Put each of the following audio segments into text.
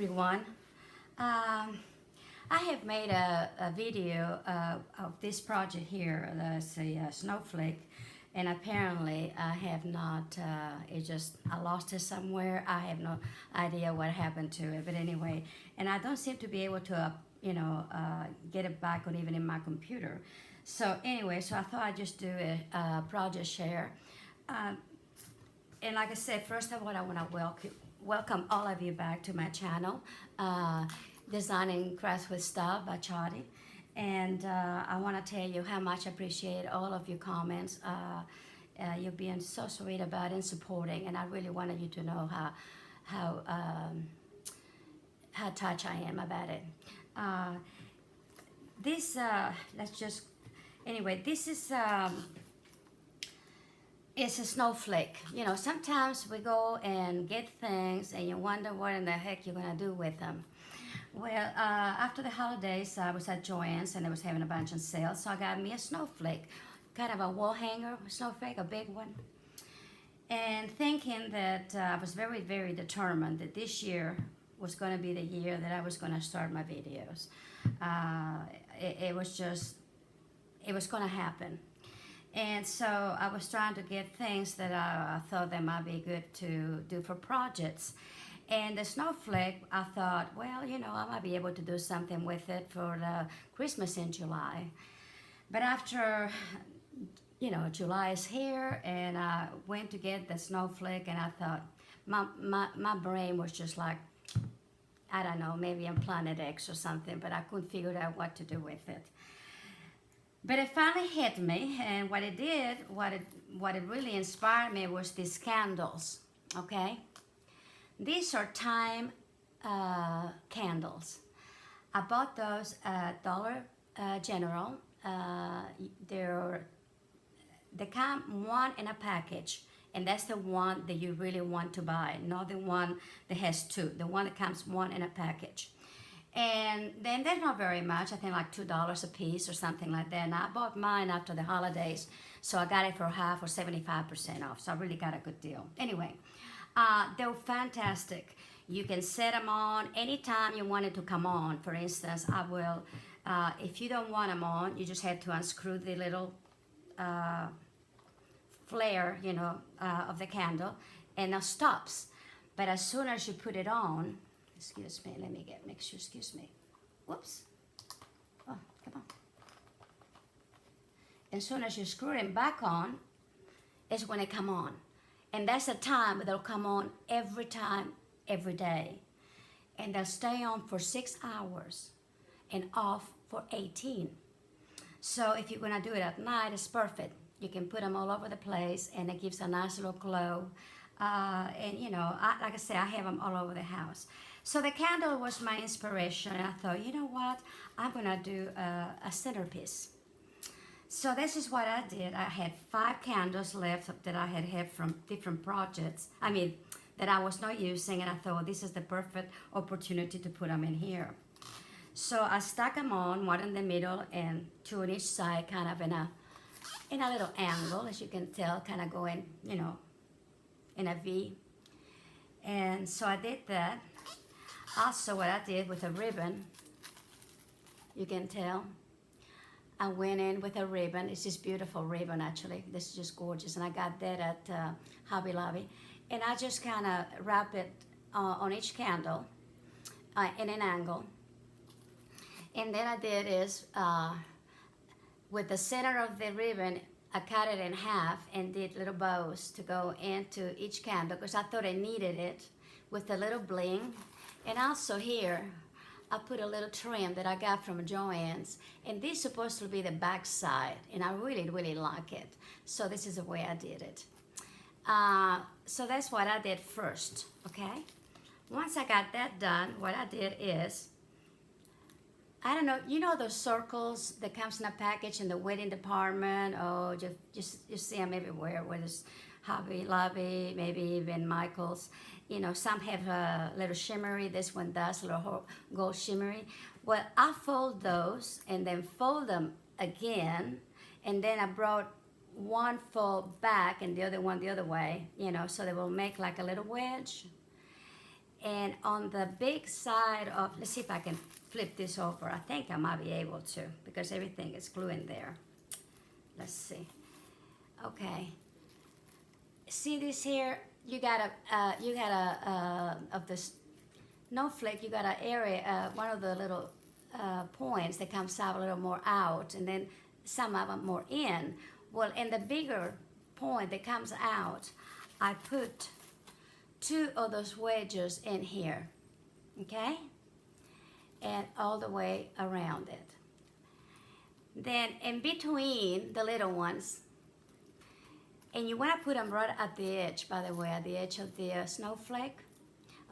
everyone. Um, I have made a video of this project here, that's a snowflake, and apparently I have not, I lost it somewhere. I have no idea what happened to it, but anyway, and I don't seem to be able to, get it back on even in my computer. So anyway, so I thought I'd just do a project share. Uh, and like I said, first of all, I want to welcome all of you back to my channel, Designing Crafts with Stuff by Chari. And I want to tell you how much I appreciate all of your comments. You're being so sweet about it and supporting, and I really wanted you to know how touched I am about it. This is it's a snowflake. You know, sometimes we go and get things and you wonder what in the heck you're gonna do with them. Well, after the holidays, I was at Joann's and I was having a bunch of sales, so I got me a snowflake, kind of a wall hanger snowflake, a big one. And thinking that I was very, very determined that this year was going to be the year that I was going to start my videos. It was going to happen. And so I was trying to get things that I thought that might be good to do for projects. And the snowflake, I thought, well, you know, I might be able to do something with it for the Christmas in July. But after, you know, July is here, and I went to get the snowflake, and I thought, my brain was just like, I don't know, maybe on Planet X or something, but I couldn't figure out what to do with it. But it finally hit me, and what it really inspired me was these candles, okay? These are time candles. I bought those at Dollar General. They come one in a package, and that's the one that you really want to buy, not the one that has two, the one that comes one in a package. And then they're not very much, I think like $2 a piece or something like that. And I bought mine after the holidays, so I got it for half or 75% off, so I really got a good deal. Anyway, they're fantastic. You can set them on anytime you want it to come on. For instance, I will, if you don't want them on, you just have to unscrew the little flare, you know, of the candle, and it stops. But as soon as you put it on, excuse me, let me make sure, excuse me. Whoops. Oh, come on. As soon as you screw it back on, is when it come on. And that's the time they'll come on every time, every day. And they'll stay on for 6 hours and off for 18. So if you're gonna do it at night, it's perfect. You can put them all over the place, and it gives a nice little glow. And you know, like I said, I have them all over the house. So the candle was my inspiration, and I thought, you know what, I'm gonna do a centerpiece. So this is what I did. I had 5 candles left that I had from different projects. I mean, that I was not using, and I thought this is the perfect opportunity to put them in here. So I stuck them on, one in the middle and 2 on each side, kind of in a little angle, as you can tell, kind of going, you know, in a V. And so I did that. Also, what I did with a ribbon, you can tell, I went in with a ribbon. It's this beautiful ribbon, actually. This is just gorgeous, and I got that at Hobby Lobby. And I just kind of wrap it on each candle in an angle. And then I did is, with the center of the ribbon, I cut it in half and did little bows to go into each candle, because I thought I needed it with a little bling. And also here, I put a little trim that I got from Joann's, and this is supposed to be the back side, and I really, really like it. So this is the way I did it. So that's what I did first, okay? Once I got that done, what I did is, I don't know, you know those circles that comes in a package in the wedding department, or you see them everywhere, whether it's Hobby Lobby, maybe even Michael's. You know, some have a little shimmery, this one does, a little gold shimmery. Well, I fold those and then fold them again, and then I brought one fold back and the other one the other way, you know, so they will make like a little wedge. And on the big side of, let's see if I can flip this over. I think I might be able to because everything is glued in there. Let's see. Okay. See this here? You got of the snowflake, you got an area, one of the little points that comes out a little more out, and then some of them more in. Well, in the bigger point that comes out, I put 2 of those wedges in here, okay? And all the way around it. Then in between the little ones, and you want to put them right at the edge, by the way, at the edge of the snowflake,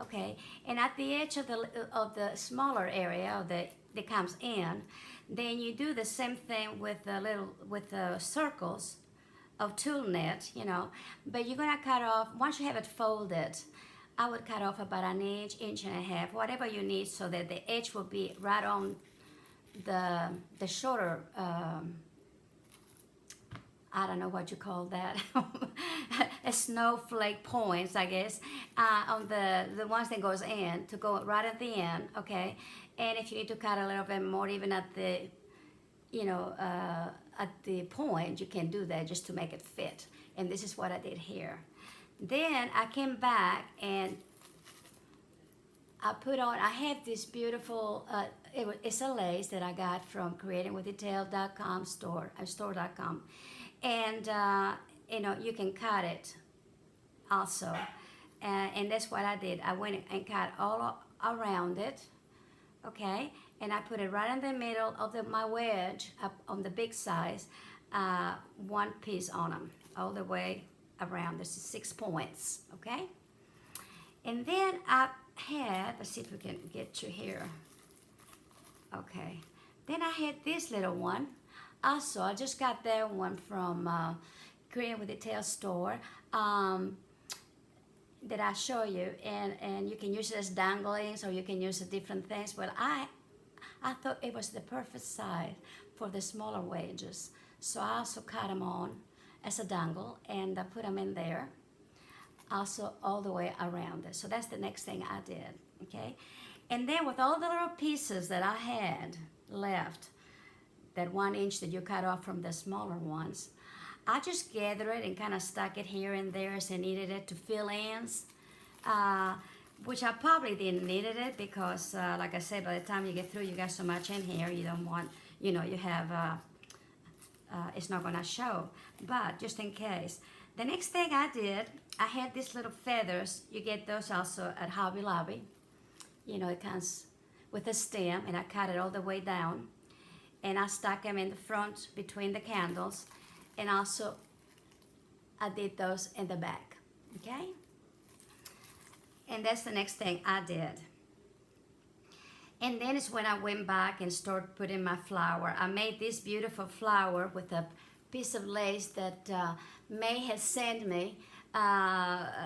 okay? And at the edge of the smaller area that comes in, then you do the same thing with the circles of tulle net, you know, but you're gonna cut off, once you have it folded, I would cut off about an inch, inch and a half, whatever you need, so that the edge will be right on the shorter, I don't know what you call that, a snowflake points, I guess, on the ones that goes in, to go right at the end, okay? And if you need to cut a little bit more, even at the, you know, at the point, you can do that just to make it fit. And this is what I did here. Then I came back and I put on, I have this beautiful, it's a lace that I got from creatingwithdetail.com store.com. And, you know, you can cut it also. And that's what I did. I went and cut all around it, okay? And I put it right in the middle of my wedge, up on the big size, 1 piece on them, all the way around. This is 6 points, okay? And then I had, let's see if we can get you here. Okay. Then I had this little one. Also, I just got that one from Creating with Detail store that I show you, and you can use it as danglings, or you can use it different things. Well, I thought it was the perfect size for the smaller wedges, so I also cut them on as a dangle, and I put them in there, also all the way around it. So that's the next thing I did, okay? And then with all the little pieces that I had left, that 1 inch that you cut off from the smaller ones, I just gathered it and kind of stuck it here and there as I needed it to fill ins, which I probably didn't needed it because, like I said, by the time you get through, you got so much in here, you don't want, you know, you have, it's not gonna show, but just in case. The next thing I did, I had these little feathers. You get those also at Hobby Lobby. You know, it comes with a stem, and I cut it all the way down. And I stuck them in the front between the candles, and also I did those in the back, okay? And that's the next thing I did. And then it's when I went back and started putting my flower. I made this beautiful flower with a piece of lace that May has sent me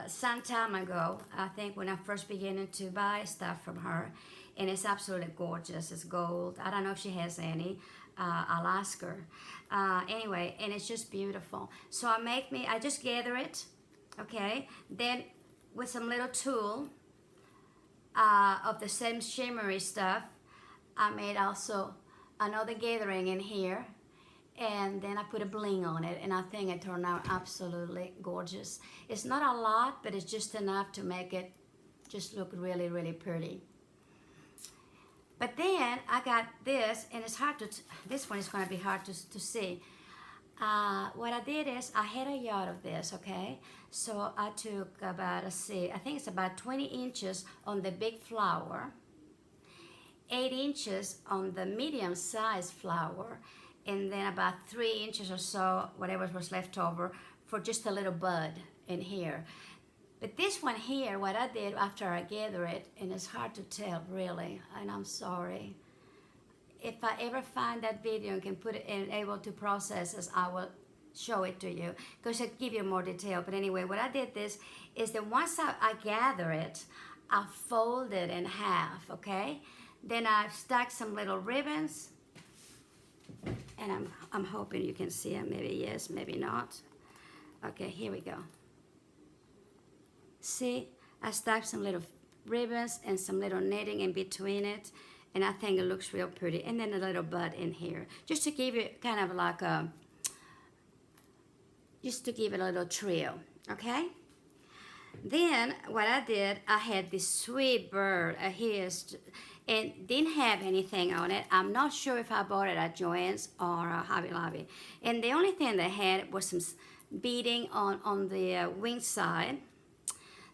some time ago, I think when I first began to buy stuff from her. And it's absolutely gorgeous. It's gold. I don't know if she has any. I'll ask her. Anyway, and it's just beautiful. So I just gather it, okay? Then with some little tulle of the same shimmery stuff, I made also another gathering in here. And then I put a bling on it, and I think it turned out absolutely gorgeous. It's not a lot, but it's just enough to make it just look really, really pretty. But then I got this, and it's hard to, this one is going to be hard to see. What I did is I had a yard of this, okay? So I took about, let's see, I think it's about 20 inches on the big flower, 8 inches on the medium sized flower, and then about 3 inches or so, whatever was left over, for just a little bud in here. But this one here, what I did after I gathered it, and it's hard to tell really, and I'm sorry. If I ever find that video and can put it and able to process this, I will show it to you, because it'll give you more detail. But anyway, what I did this is that once I gather it, I fold it in half, okay? Then I stuck some little ribbons, and I'm hoping you can see them. Maybe yes, maybe not. Okay, here we go. See, I stuck some little ribbons and some little knitting in between it, and I think it looks real pretty. And then a little bud in here, just to give it kind of like a, just to give it a little trio, okay? Then what I did, I had this sweet bird here, and didn't have anything on it. I'm not sure if I bought it at Joann's or Hobby Lobby. And the only thing they had was some beading on the wing side.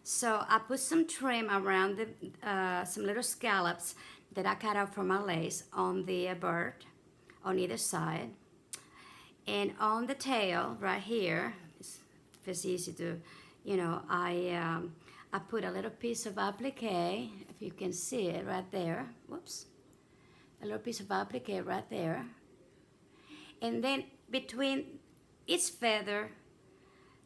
So I put some trim around the some little scallops that I cut out from my lace on the bird on either side. And on the tail right here, if it's easy to, you know, I put a little piece of applique, if you can see it right there. Whoops. A little piece of applique right there. And then between its feather,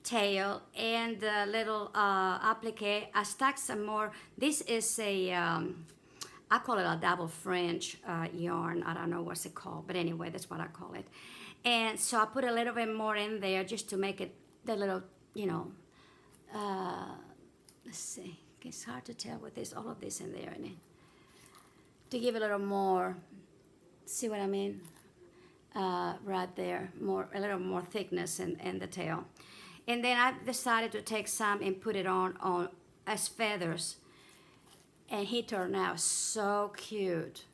tail, and the little applique, I stuck some more. This is a, I call it a double French yarn. I don't know what's it called, but anyway, that's what I call it. And so I put a little bit more in there just to make it the little, you know, let's see. It's hard to tell with this, all of this in there, to give a little more. See what I mean? Right there, a little more thickness in the tail. And then I decided to take some and put it on as feathers, and he turned out so cute.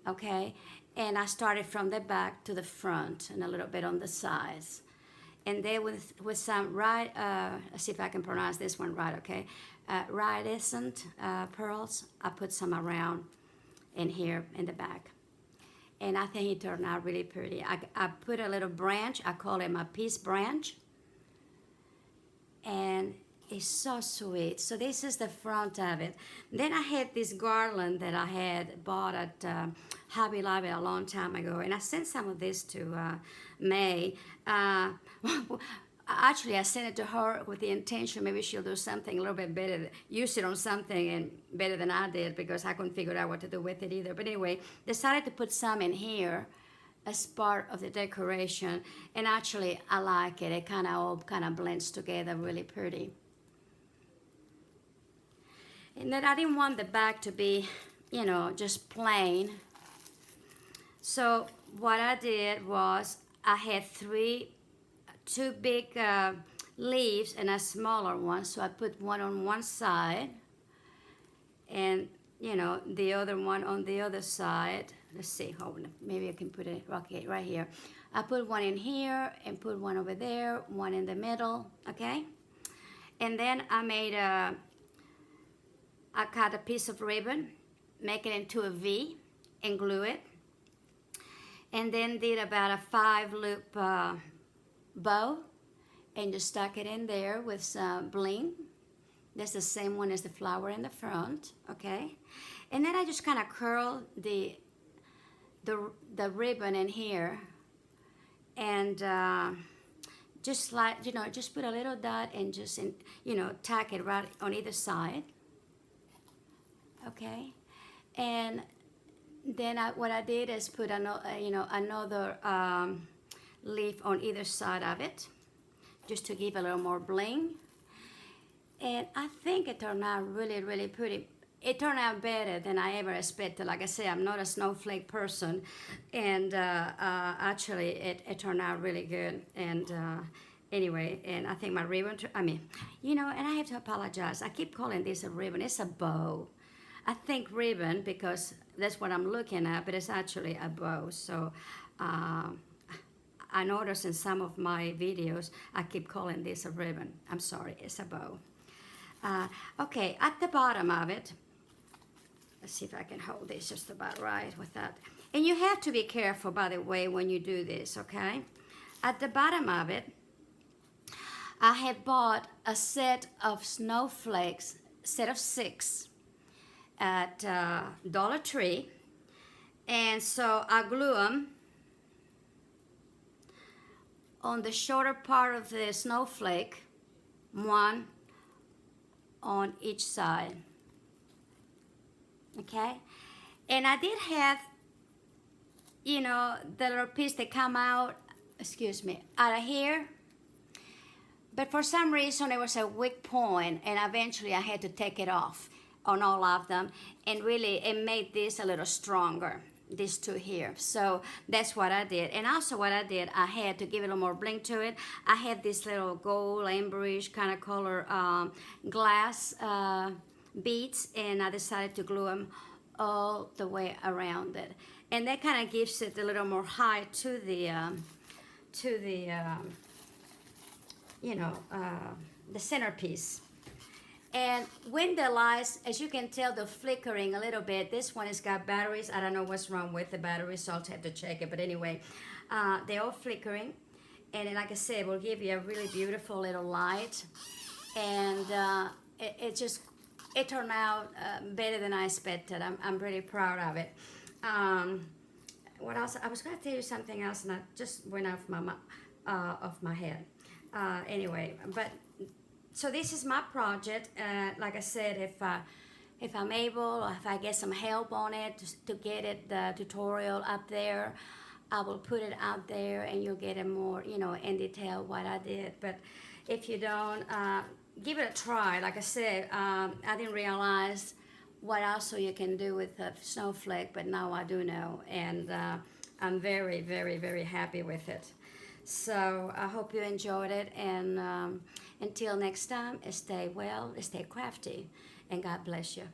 Okay, and I started from the back to the front and a little bit on the sides. And then with some let's see if I can pronounce this one right, okay? Iridescent pearls, I put some around in here in the back. And I think it turned out really pretty. I put a little branch, I call it my peace branch. And it's so sweet. So this is the front of it. Then I had this garland that I had bought at Hobby Lobby a long time ago, and I sent some of this to May. Actually, I sent it to her with the intention maybe she'll do something a little bit better, use it on something and better than I did, because I couldn't figure out what to do with it either. But anyway, decided to put some in here as part of the decoration, and actually I like it. It all kind of blends together really pretty. And then I didn't want the back to be, you know, just plain. So what I did was I had two big leaves and a smaller one. So I put one on one side and, you know, the other one on the other side. Let's see, hold on, maybe I can put it right here. I put one in here and put one over there, one in the middle, okay? And then I cut a piece of ribbon, make it into a V, and glue it. And then did about a 5-loop bow, and just stuck it in there with some bling. That's the same one as the flower in the front, okay? And then I just kind of curl the ribbon in here, and just like, you know, just put a little dot and just, you know, tack it right on either side. Okay, and then what I did is put another leaf on either side of it, just to give a little more bling. And I think it turned out really, really pretty. It turned out better than I ever expected. Like I say, I'm not a snowflake person, and actually it turned out really good. And anyway, and I think my ribbon, you know, and I have to apologize. I keep calling this a ribbon. It's a bow. I think ribbon because that's what I'm looking at, but it's actually a bow. So I noticed in some of my videos, I keep calling this a ribbon. I'm sorry, it's a bow. Okay, at the bottom of it, let's see if I can hold this just about right with that. And you have to be careful, by the way, when you do this, okay? At the bottom of it, I have bought a set of snowflakes, set of 6, at Dollar Tree, and so I glue them on the shorter part of the snowflake, one on each side, okay? And I did have, you know, the little piece that come out, out of here, but for some reason it was a weak point, and eventually I had to take it off. on all of them, and really it made this a little stronger, these two here. So that's what I did. And also what I did, I had to give it a little more bling to it. I had this little gold amberish kind of color glass beads, and I decided to glue them all the way around it, and that kind of gives it a little more height to the the centerpiece. And when the lights, as you can tell, they're flickering a little bit. This one has got batteries. I don't know what's wrong with the batteries, so I'll have to check it. But anyway, they're all flickering. And like I said, it will give you a really beautiful little light. And it turned out better than I expected. I'm really proud of it. What else? I was going to tell you something else, and I just went off my head. Anyway, but so this is my project. Like I said, if I'm able, or if I get some help on it to get it the tutorial up there, I will put it out there, and you'll get it more, in detail what I did. But if you don't, give it a try. Like I said, I didn't realize what also you can do with a snowflake, but now I do know, and I'm very, very, very happy with it. So I hope you enjoyed it, and until next time, stay well, stay crafty, and God bless you.